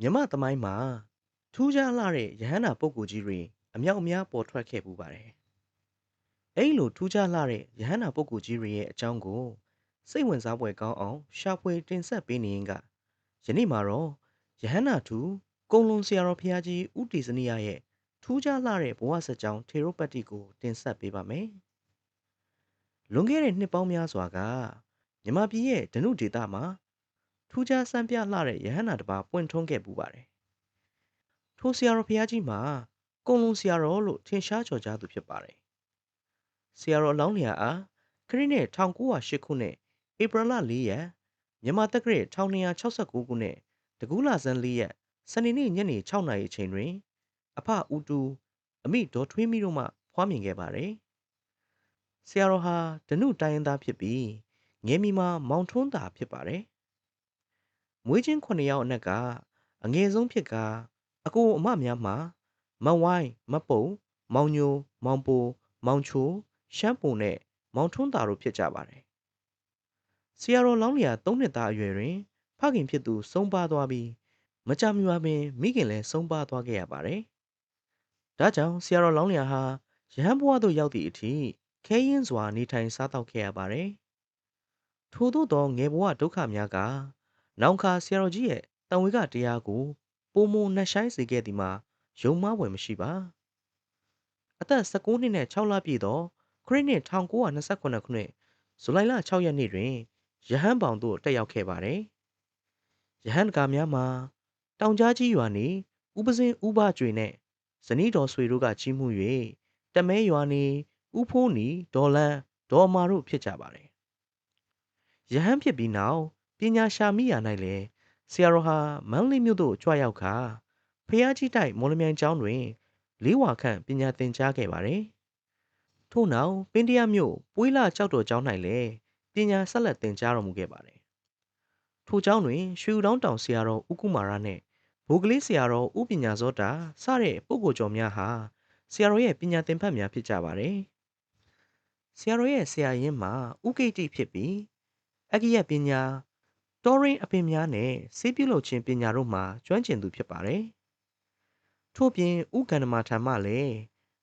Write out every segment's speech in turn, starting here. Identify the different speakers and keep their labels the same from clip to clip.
Speaker 1: မြမသမိုင်းမှာထူးခြားလှတဲ့ရဟန္တာပုဂ္ဂိုလ်ကြီးတွေအမြောက်အများပေါ်ထွက်ခဲ့ပူပါတယ်။အဲ့လိုထူးခြားလှတဲ့ရဟန္တာပုဂ္ဂိုလ်ကြီးတွေရဲ့အကြောင်းကိုစိတ်ဝင်စားဖွယ်ကောင်းအောင်ရှာဖွေတင်ဆက်ပေးနေရင်ကယနေ့မှာတော့ရဟန္တာထူကုံလွန်ဆရာတော်ဘုရားကြီးဦးတီစနိယရဲ့ထူးခြားလှတဲ့ဘဝဇာတ်ကြောင်းထေရုပတ္တိကိုတင်ဆက်ပေးပါမယ်။လွန်ခဲ့တဲ့နှစ်ပေါင်းများစွာကမြမပြည်ရဲ့ဓနုဒေသမှာထူးခြားစံပြလှတဲ့ရဟန္တာတစ်ပါးပွင့်ထွန်းခဲ့ပူပါတယ်။ထိုဆရာတော်ဘုရားကြီးမှာကုံလွန်ဆရာတော်လို့ထင်ရှားကျော်ကြားသူဖြစ်ပါတယ်။ဆရာတော်အလောင်းလျာအားခရစ်နှစ်1908ခုနှစ်ဧပြီလ4ရက်မြန်မာတက္ကရာ1269ခုနှစ်တကူးလဆန်း4ရက်စနေနေ့ညနေ6နာရီအချိန်တွင်အဖဦးတူအမိဒေါ်ထွေးမိတို့မှဖွားမြင်ခဲ့ပါတယ်။ဆရာတော်ဟာဓနုတိုင်းရင်းသားဖြစ်ပြီးငယ်မီမှာမောင်ထွန်းသာဖြစ်ပါတယ်။မွေးချင်း9ယောက်အနက်ကအငယ်ဆုံးဖြစ်ကအကိုအမများမှာမဝိုင်းမပုံမောင်ညိုမောင်ပိုမောင်ချိုရှမ်းပုံနဲ့မောင်ထွန်းသာတို့ဖြစ်ကြပါတယ်။ဆရာတော်လောင်းလျာ3နှစ်သားအရွယ်တွင်ဖခင်ဖြစ်သူဆုံးပါသွားပြီးမကြမီမှာပင်မိခင်လည်းဆုံးပါသွားခဲ့ရပါတယ်။ဒါကြောင့်ဆရာတော်လောင်းလျာဟာရဟန်းဘဝသို့ရောက်သည့်အထိခဲယဉ်စွာနေထိုင်စားသောက်ခဲ့ရပါတယ်။ထို့သောသောငယ်ဘဝဒုက္ခများကနောင်ခါဆရာတော်ကြီးရဲ့တန်ဝေကတရားကိုပိုမိုနှက်ဆိုင်စေခဲ့သည်မှာယုံမှားဖွယ်မရှိပါ။အသက်19နှစ်နဲ့6လပြည့်သောခရစ်နှစ်1929ခုနှစ်ဇူလိုင်လ6ရက်နေ့တွင်ရဟန်းပေါင်သို့တက်ရောက်ခဲ့ပါတယ်။ရဟန်းကာများမှာတောင်ကြားကြီးရွာနေဥပစင်းဥပကျွေနှင့်ဇနီးတော်ဆွေတို့ကကြီးမှု၍တမဲရွာနေဥဖိုးနီဒေါ်လန်းဒေါ်မာတို့ဖြစ်ကြပါတယ်။ရဟန်းဖြစ်ပြီးနောက်ပညာရှာမိရာ၌လည်းဆရာတော်ဟာမန္တလေးမြို့သို့ကြွရောက်ခါဖျားကြီးတိုက်မော်လမြိုင်ကျောင်းတွင်လေးဝါခန့်ပညာသင်ကြားခဲ့ပါတယ်။ထို့နောက်ပင်တရမြို့ပွေးလာကျောက်တော်ကျောင်း၌လည်းပညာဆက်လက်သင်ကြားတော်မူခဲ့ပါတယ်။ထိုကျောင်းတွင်ရွှေဦးတောင်းတောင်ဆရာတော်ဦးကုမာရနှင့်ဗိုလ်ကလေးဆရာတော်ဦးပညာဇောတာစတဲ့ပုဂ္ဂိုလ်ကျော်များဟာဆရာတော်ရဲ့ပညာသင်ဖတ်များဖြစ်ကြပါတယ်။ဆရာတော်ရဲ့ဆရာရင်းမှာဥကိတိဖြစ်ပြီးအကိယပညာတောရင်းအပင်များနဲ့ဆေးပြုလုပ်ခြင်းပညာတို့မှာကျွမ်းကျင်သူဖြစ်ပါတယ်။ထို့ပြင်ဥက္ကန္နမထံမှလည်း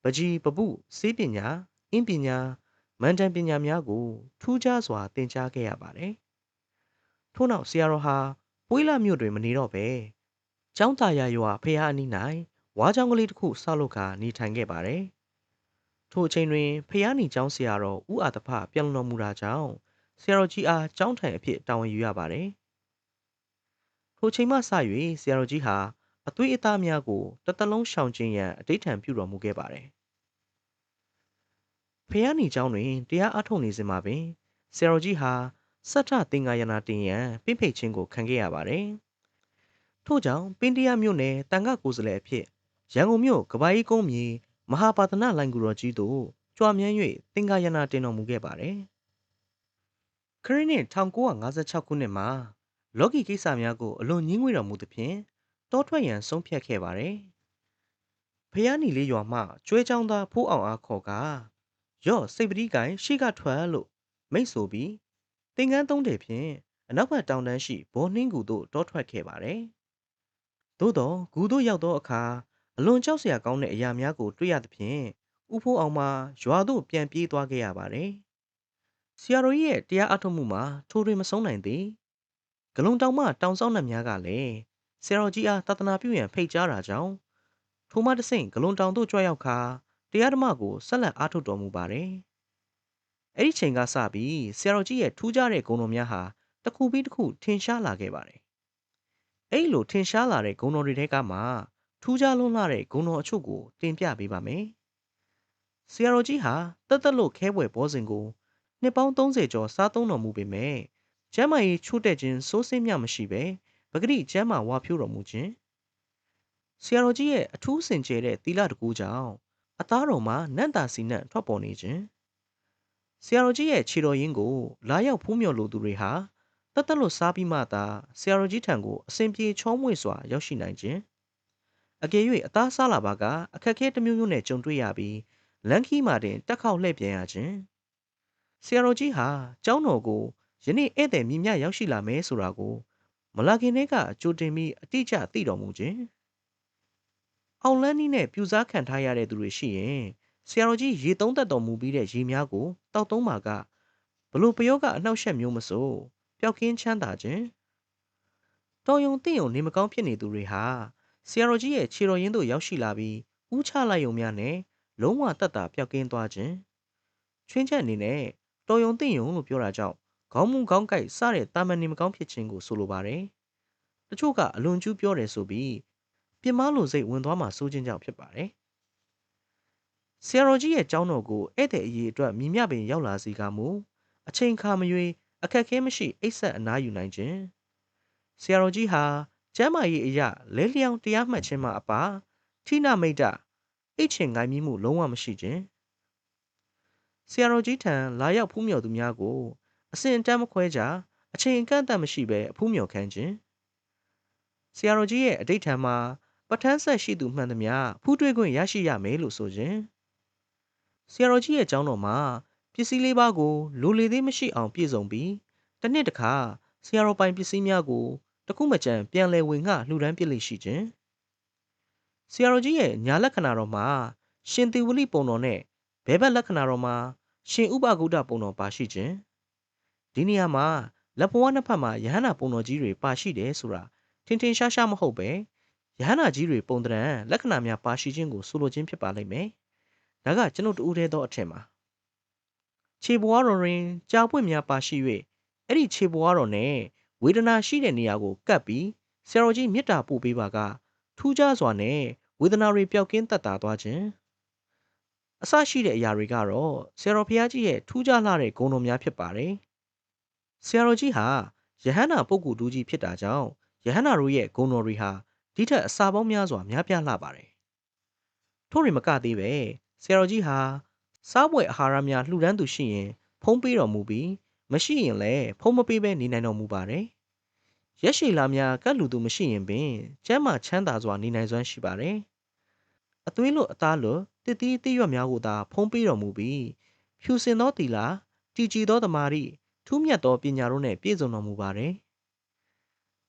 Speaker 1: ပကြီးပပုဆေးပညာအင်းပညာမန္တန်ပညာများကိုထူးခြားစွာသင်ကြားခဲ့ရပါတယ်။ထို့နောက်ဆရာတော်ဟာပွေးလာမြို့တွင်မနေတော့ပဲကျောင်းသားရရွာဖះအနီး၌ဝါကျောင်းကလေးတစ်ခုဆောက်လုပ်ကာနေထိုင်ခဲ့ပါတယ်။ထိုအချိန်တွင်ဖះနီကျောင်းဆရာတော်ဦးအာတဖပြန်လွန်တော်မူတာကြောင့်ဆရာတော်ကြီးအားကျောင်းထိုင်အဖြစ်တာဝန်ယူရပါတယ်။ထိုချိန်မှစ၍ဆရာတော်ကြီးဟာအသွေးအသားများကိုတစ်သက်လုံးရှောင်ကျဉ်ရန်အဋိဌံပြုတော်မူခဲ့ပါတယ်။ဖះနီကျောင်းတွင်တရားအထုတ်နေစဉ်မှာပင်ဆရာတော်ကြီးဟာစတ္ထသင်္ကာယနာတင်ရန်ပြိဖိတ်ခြင်းကိုခံခဲ့ရပါတယ်။ထို့ကြောင့်ပင်တရမြို့နယ်တန်ခကိုယ်စားလှယ်အဖြစ်ရန်ကုန်မြို့ကဘာကြီးကုန်းမြေမဟာပါဒနာလိုင်ကူတော်ကြီးသို့ကြွားမြန်း၍သင်္ကာယနာတင်တော်မူခဲ့ပါတယ်။ခရစ်နှစ်1956ခုနှစ်မှာလော်ဂီကိစ္စများကိုအလွန်ညှင်းငွေ့တော်မူသဖြင့်တောထွက်ရန်ဆုံးဖြတ်ခဲ့ပါတယ်။ဖျားနီလေးရွာမှကျွဲချောင်းသားဖိုးအောင်အားခေါ်ကာရော့စိတ်ပတိကိုင်ရှိကထွက်လို့မိတ်ဆိုပြီးသင်္ကန်းသုံးတယ်ဖြင့်အနောက်ဘက်တောင်တန်းရှိဘောနှင်းကူသို့တောထွက်ခဲ့ပါတယ်။သို့တော့ဂူတို့ရောက်သောအခါအလွန်ကြောက်စရာကောင်းတဲ့အရာများကိုတွေ့ရသဖြင့်ဥဖိုးအောင်မှရွာသို့ပြန်ပြေးသွားခဲ့ရပါတယ်။ဆရာတော်ကြီးရဲ့တရားအထုတ်မှုမှာထိုတွင်မဆုံးနိုင်သေးဂလုံတောင်မှတောင်စောင်းနှံများကလည်းဆရာတော်ကြီးအားသာသနာပြုရန်ဖိတ်ကြားတာကြောင့်ထိုမှတဆင့်ဂလုံတောင်သို့ကြွရောက်ခါတရားဓမ္မကိုဆက်လက်အားထုတ်တော်မူပါတယ်။အဲ့ဒီချိန်ကစပြီးဆရာတော်ကြီးရဲ့ထူးခြားတဲ့ဂုဏ်တော်များဟာတစ်ခုပြီးတစ်ခုထင်ရှားလာခဲ့ပါတယ်။အဲ့လိုထင်ရှားလာတဲ့ဂုဏ်တော်တွေထဲကမှထူးခြားလွန်းလာတဲ့ဂုဏ်တော်အချို့ကိုတင်ပြပေးပါမယ်။ဆရာတော်ကြီးဟာတက်တက်လို့ခဲပွဲဘောစဉ်ကိုနှစ်ပေါင်း30ကျော်စားသုံးတော်မူပေမဲ့ကျမ်းမာရေးချို့တဲ့ခြင်းစိုးစင်းမြမရှိပဲပဂတိကျမ်းမာဝါဖြိုးတော်မူခြင်းဆရာတော်ကြီးရဲ့အထူးစင်ကြယ်တဲ့သီလတကူကြောင့်အသားတော်မှာနန့်တာစီနန့်ထွက်ပေါ်နေခြင်းဆရာတော်ကြီးရဲ့ခြေတော်ရင်းကိုလာရောက်ဖူးမြော်လိုသူတွေဟာတက်တက်လို့စားပြီးမှသာဆရာတော်ကြီးထံကိုအစဉ်ပြေချောမွေ့စွာရောက်ရှိနိုင်ခြင်းအကယ်၍အသားစားလာပါကအခက်အခဲတစ်မျိုးမျိုးနဲ့ကြုံတွေ့ရပြီးလန်ခီမာတင်တက်ခေါက်လှည့်ပြန်ရခြင်းဆရာတော်ကြီးဟာကျောင်းတော်ကိုယနေ့ဧည့်သည်မြင့်မြတ်ရောက်ရှိလာမယ်ဆိုတာကို မလာခင်တည်းကကြိုတင်ပြီးအတိအကျသိတော်မူခြင်းအောင်လန်းနည်းနဲ့ပြူစားခံထားရတဲ့သူတွေရှိရင်ဆရာတော်ကြီးရေသုံးသက်တော်မူပြီးတဲ့ရေများကိုတောက်သုံးပါကဘလို့ပယောကအနှောက်အယှက်မျိုးမစိုးပျောက်ကင်းချမ်းသာခြင်းတော်ယုံတင့်ယုံနေမကောင်းဖြစ်နေသူတွေဟာဆရာတော်ကြီးရဲ့ခြေတော်ရင်းတို့ရောက်ရှိလာပြီးဥချလိုက်ယုံများနဲ့လုံးဝတတ်တာပျောက်ကင်းသွားခြင်းချွင်းချက်အနေနဲ့တော်ယုံတင့်ယုံလို့ပြောတာကြောင့်ခေါင်းမူခေါင်းကိုက်စတဲ့တာမန်နေမကောင်းဖြစ်ခြင်းကိုဆိုလိုပါတယ်တချို့ကအလွန်ကျူးပြောတယ်ဆိုပြီးပြင်းမာလိုစိတ်ဝင်သွားမှစိုးခြင်းကြောင့်ဖြစ်ပါတယ်ဆရာတော်ကြီးရဲ့ကျောင်းတော်ကိုဧည့်သည်အရေးအတွက်မြည်မြပင်ရောက်လာစေကမူအချိန်ခါမရွေအခက်ခဲမရှိအိပ်ဆက်အနားယူနိုင်ခြင်းဆရာတော်ကြီးဟာကျမ်းမာရေးအရာလဲလျောင်းတရားမှတ်ခြင်းမှအပါထိနမိတ်တအိတ်ချင်ငိုင်းမိမှုလုံးဝမရှိခြင်းဆရာတော်ကြီးထံလာရောက်ဖူးမြော်သူများကိုအစဉ်အတန်းမခွဲကြအချိန်အကန့်အသတ်မရှိဘဲအဖူးမြော်ခံခြင်းဆရာတော်ကြီးရဲ့အဋိဋ္ဌံမှာပဋ္ဌာန်းဆက်ရှိသူမှန်သမျှဖူးတွေ့ခွင့်ရရှိရမယ်လို့ဆိုခြင်းဆရာတော်ကြီးရဲ့ကျောင်းတော်မှာပစ္စည်းလေးပါးကိုလိုလေသေးမရှိအောင်ပြည့်စုံပြီးတစ်နှစ်တစ်ခါဆရာတော်ပိုင်ပစ္စည်းများကိုတခုမကြံပြန်လည်ဝင်ငှလှူဒန်းပြလိရှိခြင်းဆရာတော်ကြီးရဲ့ညာလက္ခဏာတော်မှာရှင်သေဝလိပုံတော်နဲ့ဘဲဘက်လက္ခဏာတော်မှာရှင်ဥပဂုဒ္ဒပုံတော်ပါရှိခြင်းဒီနေရာမှာလက်ဘဝနှစ်ဖက်မှာယဟန္တာပုံတော်ကြီးတွေပါရှိတယ်ဆိုတာထင်ထင်ရှားရှားမဟုတ်ပဲယဟန္တာကြီးတွေပုံတံလက္ခဏာများပါရှိခြင်းကိုဆိုလိုခြင်းဖြစ်ပါလိမ့်မယ်ဒါကကျွန်ုပ်တူဦးသေးသောအထင်ပါခြေဘဝတော်တွင်ကြာပွင့်များပါရှိ၍အဲ့ဒီခြေဘဝတော်နဲ့ဝေဒနာရှိတဲ့နေရာကိုကပ်ပြီးဆရာတော်ကြီးမေတ္တာပို့ပေးပါကထူးခြားစွာနဲ့ဝေဒနာတွေပျောက်ကင်းတတ်တာသွားခြင်းအစရှိတဲ့အရာတွေကတော့ဆရာတော်ဘုရားကြီးရဲ့ထူးခြားလှတဲ့ဂုဏ်တော်များဖြစ်ပါတယ်ဆရာတော်ကြီးဟာယဟန္တာပုဂ္ဂိုလ်တူကြီးဖြစ်တာကြောင့်ယဟန္တာတို့ရဲ့ဂုဏ်တော်တွေဟာဒီထက်အစာပေါင်းများစွာများပြားလှပါတယ်ထို့ရင်မကသေးပဲဆရာတော်ကြီးဟာစားပွဲအာဟာရများလှူဒန်းသူရှိရင်ဖုံးပေးတော်မူပြီးမရှိရင်လည်းဖုံးမပေးဘဲနေနိုင်တော်မူပါတယ်ရက်ရှည်လာများကတ်လူသူမရှိရင်ပင်ကျမ်းမာချမ်းသာစွာနေနိုင်စွမ်းရှိပါတယ်အသွေးလွတ်အသားလွတ်တစ်သီးတစ်ရွက်များကိုသာဖုံးပေးတော်မူပြီးဖြူစင်သောသီလာတည်ကြည်သောသမာဓိထူးမြတ်သောပညာတို့နှင့်ပြည့်စုံတော်မူပါတယ်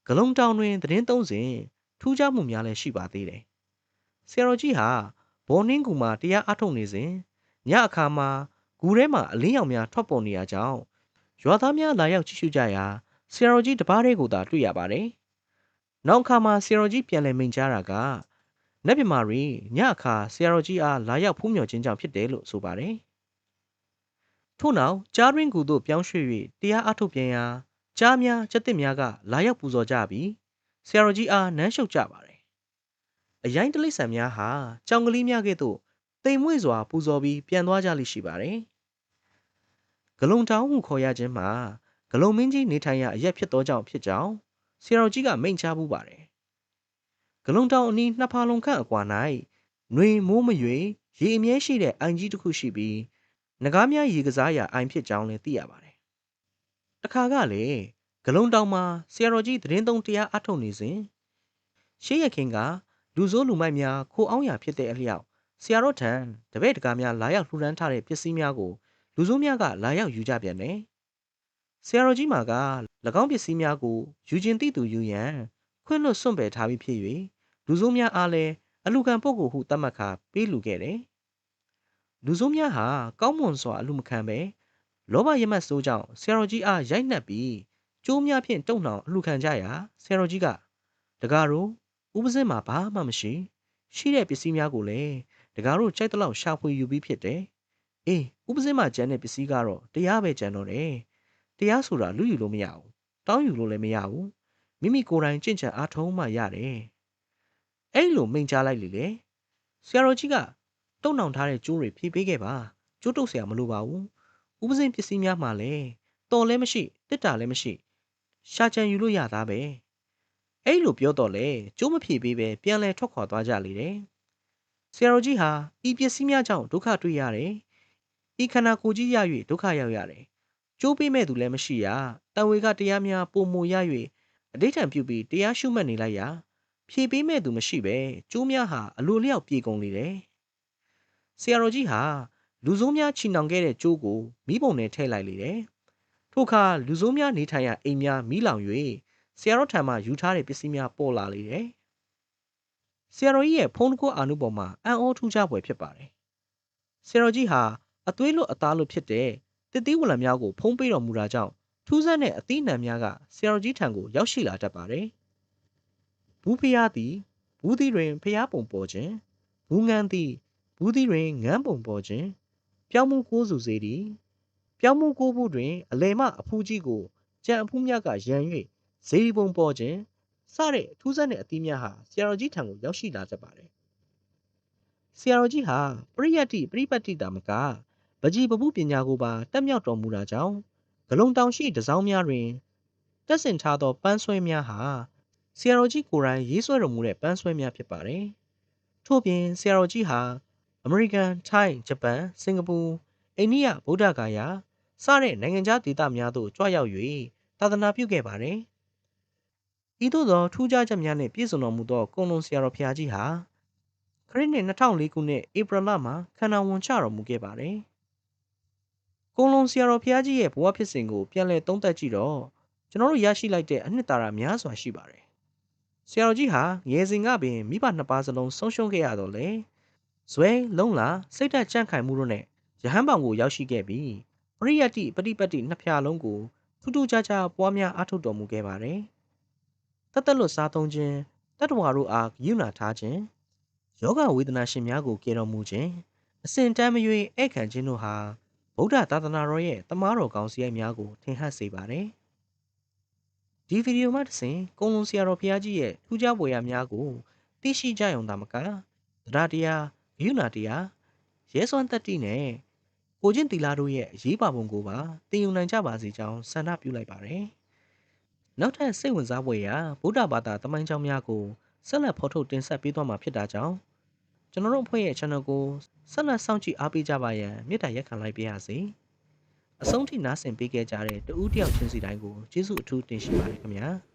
Speaker 1: ဂလုံတောင်တွင်သတင်းသုံးစဉ်ထူးခြားမှုများလည်းရှိပါသေးတယ်ဆရာတော်ကြီးဟာဘော်နင်းကူမှာတရားအထုတ်နေစဉ်ညအခါမှာဂူထဲမှာအလင်းရောင်များထွက်ပေါ်နေရကြောင်းရွာသားများလာရောက်ကြည့်ရှုကြရာဆရာတော်ကြီးတပါးတည်းကိုသာတွေ့ရပါတယ်နောက်အခါမှာဆရာတော်ကြီးပြန်လည်မိန့်ကြားတာကနတ်မြမာရီညအခါဆရာတော်ကြီးအားလာရောက်ဖူးမြော်ခြင်းကြောင့်ဖြစ်တယ်လို့ဆိုပါတယ်ထို့နောက်ကြားတွင်ကူသို့ပြောင်းရွှေ့၍တရားအထုတ်ပြန်ရာကြားများကျက်တစ်များကလာရောက်ပူဇော်ကြပြီးဆရာတော်ကြီးအားနမ်းရှုပ်ကြပါတယ်အရိုင်းတလိษံများဟာကြောင်ကလေးများကဲ့သို့တိမ်မွေ့စွာပူဇော်ပြီးပြန်သွားကြလိမ့်ရှိပါတယ်ဂလုံတောင်းဟုခေါ်ရခြင်းမှာဂလုံမင်းကြီးနေထိုင်ရာအရက်ဖြစ်သောကြောင့်ဖြစ်ကြောင်းဆရာတော်ကြီးကမိန့်ကြားပူပါတယ်ဂလုံတောင်အနီးနှစ်ဖာလုံခန့်အကွာ၌နှွေမိုးမရွေရေအမြဲရှိတဲ့အိုင်ကြီးတစ်ခုရှိပြီးနဂါးများရေကစားရာအိုင်ဖြစ်ကြောင်းလည်းသိရပါတယ်တခါကလေဂလုံတောင်မှာဆရာတော်ကြီးသတင်းသုံးတရားအထုတ်နေစဉ်ရှေးရခင်ကလူဆိုးလူမိုက်များခိုအောင်ရာဖြစ်တဲ့အလျောက်ဆရာတော်ထံတပည့်တကားများလာရောက်လှူဒန်းထားတဲ့ပစ္စည်းများကိုလူဆိုးများကလာရောက်ယူကြပြန်တယ်ဆရာတော်ကြီးမှာက၎င်းပစ္စည်းများကိုယူခြင်းသိသူယူရန်ခွင့်လွတ်စွန့်ပယ်ထားပြီးဖြစ်၍လူဆိုးများအားလည်းအလူခံပုဂ္ဂိုလ်ဟုသတ်မှတ်ခါပေးလူခဲ့တယ်လူဆိုးများဟာကောင်းမွန်စွာအလူမခံပဲလောဘရမတ်ဆိုးကြောင့်ဆရာတော်ကြီးအားရိုက်နှက်ပြီးကျိုးများဖြင့်တုံနှောင်အလူခံကြရာဆရာတော်ကြီးကတကားတို့ဥပဇင်းမှာဘာမှမရှိတဲ့ပစ္စည်းများကိုလည်းတကားတို့ကြိုက်တဲ့လောက်ရှာဖွေယူပြီးဖြစ်တယ်အေးဥပဇင်းမှာကျန်တဲ့ပစ္စည်းကတော့တရားပဲကျန်တော့တယ်တရားဆိုတာလူယူလို့မရဘူးတောင်းယူလို့လည်းမရဘူးမိမိကိုယ်တိုင်ကြင့်ကြံအားထုတ်မှရတယ်အဲ့လိုမိန့်ကြားလိုက်လေဆရာတော်ကြီးကတုံနှောင်ထားတဲ့ကျိုးတွေဖြည့်ပေးခဲ့ပါကျိုးတုပ်ဆရာမလိုပါဘူးဥပဇင်းပစ္စည်းများမှာလည်းတော်လည်းမရှိတစ်တာလည်းမရှိရှာကြံယူလို့ရသားပဲအဲ့လိုပြောတော့လေကျိုးမဖြည့်ပေးပဲပြန်လဲထွက်ခွာသွားကြလေတယ်ဆရာတော်ကြီးဟာဤပစ္စည်းများကြောင့်ဒုက္ခတွေ့ရတယ်ဤခန္ဓာကိုယ်ကြီးရ၍ဒုက္ခရောက်ရတယ်ကျိုးပေးမဲ့သူလည်းမရှိရတန်ဝေကတရားများပုံမူရ၍အဋိဋ္ဌံပြုပြီးတရားရှုမှတ်နေလိုက်ရာဖြည့်ပေးမဲ့သူမရှိပဲကျိုးများဟာအလိုလျောက်ပြေကုန်လေတယ်ဆရာတော်ကြီးဟာလူဆိုးများချီနှောင်ခဲ့တဲ့ကျိုးကိုမိဘုံနဲ့ထည့်လိုက်လေတယ်ထို့အခါလူဆိုးများနေထိုင်ရာအိမ်များမိလောင်၍ ဆရာတော်ထံမှယူထားတဲ့ပစ္စည်းများပေါ်လာလေတယ်။ဆရာတော်ကြီးရဲ့ဖုံးတကွအာနုပေါ်မှာအံ့ဩထူးခြားဖွယ်ဖြစ်ပါတယ်။ဆရာတော်ကြီးဟာအသွေးလွတ်အသားလွတ်ဖြစ်တဲ့တစ်သီးဝလံများကိုဖုံးပေးတော်မူတာကြောင့်ထူးဆန်းတဲ့အသီးနှံများကဆရာတော်ကြီးထံကိုရောက်ရှိလာတတ်ပါတယ်။ဘူးဖျားသည်ဘူးသီးတွင်ဖျားပုံပေါ်ခြင်းဘူးငန်းသည်ဘူးသီးတွင်ငန်းပုံပေါ်ခြင်းပြောင်းမှုကိုးစုစေသည်ပြောင်းမှုကိုးဖို့တွင်အလေမအဖူးကြီးကိုကြံအဖူးများကရန်၍ဇေဒီပုံပေါ်ခြင်းစတဲ့ထူးဆန်းတဲ့အသီးများဟာဆရာတော်ကြီးထံကိုရောက်ရှိလာတတ်ပါတယ်။ဆရာတော်ကြီးဟာပရိယတ္တိပရိပတ်တိတာမကပကြီးပပုပညာကိုပါတက်မြောက်တော်မူတာကြောင့်ဂလုံတောင်ရှိတစောင်းများတွင်တက်ဆင်ထားသောပန်းဆွဲများဟာဆရာတော်ကြီးကိုယ်တိုင်ရေးဆွဲတော်မူတဲ့ပန်းဆွဲများဖြစ်ပါတယ်။ထို့ပြင်ဆရာတော်ကြီးဟာအမေရိကန်၊ထိုင်း၊ဂျပန်၊စင်ကာပူ၊အိန္ဒိယဗုဒ္ဓဂါယာစတဲ့နိုင်ငံခြားဒေသများသို့ကြွရောက်၍သာသနာပြုခဲ့ပါတယ်။ဤသို့သောထူးခြားချက်များနှင့်ပြည့်စုံတော်မူသောကွန်လွန်ဆရာတော်ဘုရားကြီးဟာခရစ်နှစ်2004ခုနှစ်ဧပြီလမှာခန္ဓာဝန်ချတော်မူခဲ့ပါတယ်။ကွန်လွန်ဆရာတော်ဘုရားကြီးရဲ့ဘဝဖြစ်စဉ်ကိုပြန်လည်သုံးသပ်ကြည့်တော့ကျွန်တော်တို့ရရှိလိုက်တဲ့အနှစ်သာရများစွာရှိပါတယ်။ဆရာတော်ကြီးဟာငယ်စဉ်ကပင်မိဘနှစ်ပါးစလုံးဆုံးရှုံးခဲ့ရတော့လေဇွဲလုံလာစိတ်ဓာတ်ကြံ့ခိုင်မှုတို့နဲ့ရဟန်းပေါင်ကိုရောက်ရှိခဲ့ပြီးပရိယတ္တိပฏิပတ်တိနှစ်ဖြာလုံးကိုထူးထူးခြားခြားပွားများအားထုတ်တော်မူခဲ့ပါတယ်။တသက်လွတ်စားသုံးခြင်းတတ္တဝါတို့အားဂရုဏာထားခြင်းယောဂဝေဒနာရှင်များကိုကယ်တော်မူခြင်းအစဉ်တမ်းမရွေးဧည့်ခံခြင်းတို့ဟာဗုဒ္ဓသာသနာတော်ရဲ့တမားတော်ကောင်းစရိုက်များကိုထင်ဟပ်စေပါတယ်။ဒီဗီဒီယိုမှတစ်ဆင့်ကွန်လွန်ဆရာတော်ဘုရားကြီးရဲ့ထူးခြားဖွယ်ရာများကိုသိရှိကြရုံသာမကတရားတရားဂရုဏာတရားရဲစွမ်းတတ္တိနဲ့ကိုချင်းတီလာတို့ရဲ့အရေးပါပုံကိုပါသင်ယူနိုင်ကြပါစေကြောင်းဆန္ဒပြုလိုက်ပါတယ်။နောက်ထပ်စိတ်ဝင်စားဖွယ်ရာဗုဒ္ဓဘာသာသမိုင်းကြောင်းများကိုဆက်လက်ဖော်ထုတ်တင်ဆက်ပေးသွားမှာဖြစ်တာကြောင့်ကျွန်တော်တို့အဖွဲ့ရဲ့ channel ကိုဆက်လက်စောင့်ကြည့်အားပေးကြပါရန်မေတ္တာရက်ခံလိုက်ပါရစေ။အဆုံးထိနားဆင်ပေးခဲ့ကြတဲ့တဦးတယောက်ချင်းစီတိုင်းကိုကျေးဇူးအထူးတင်ရှိပါတယ်ခင်ဗျာ။